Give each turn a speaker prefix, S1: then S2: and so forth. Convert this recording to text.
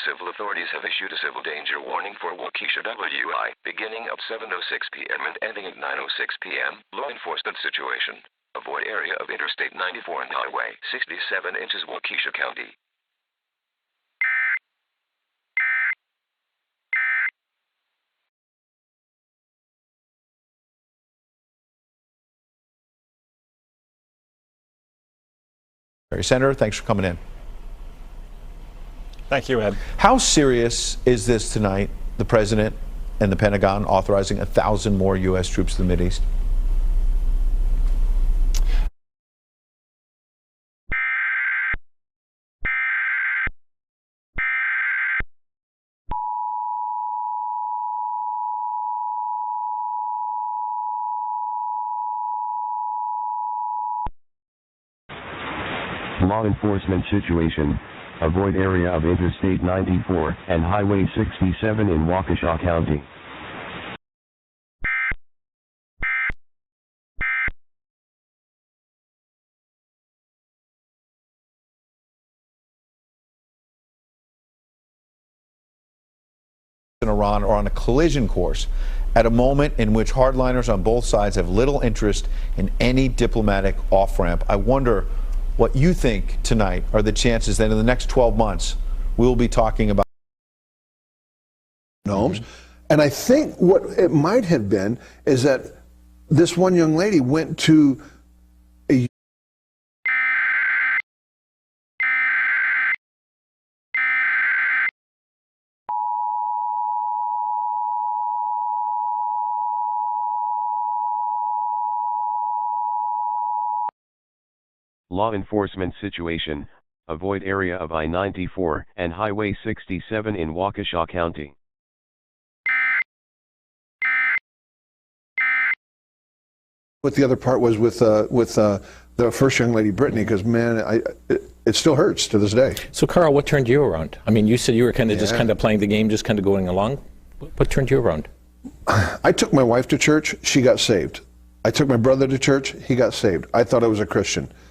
S1: civil authorities have issued a civil danger warning for Waukesha WI, beginning at 7:06 p.m. and ending at 9:06 p.m. Law enforcement situation. Avoid area of Interstate 94 and Highway 67 inches, Waukesha County.
S2: Senator, thanks for coming in.
S3: Thank you, Ed.
S2: How serious is this tonight, the President and the Pentagon authorizing 1,000 more U.S. troops to the Mideast?
S4: Law enforcement situation. Avoid area of Interstate 94 and Highway 67 in Waukesha County.
S2: In Iran are on a collision course at a moment in which hardliners on both sides have little interest in any diplomatic off-ramp. I wonder what you think tonight are the chances that in the next 12 months we'll be talking about
S5: homes. And I think what it might have been is that this one young lady went to a
S4: Law enforcement situation. Avoid area of I-94 and Highway 67 in Waukesha County.
S5: what the other part was with the first young lady, Brittany, because man, it still hurts to this day.
S3: So, Carl, what turned you around? I mean, you said you were kind of just kind of playing the game, just kind of going along. What turned you around?
S5: I took my wife to church, she got saved. I took my brother to church, he got saved. I thought I was a Christian.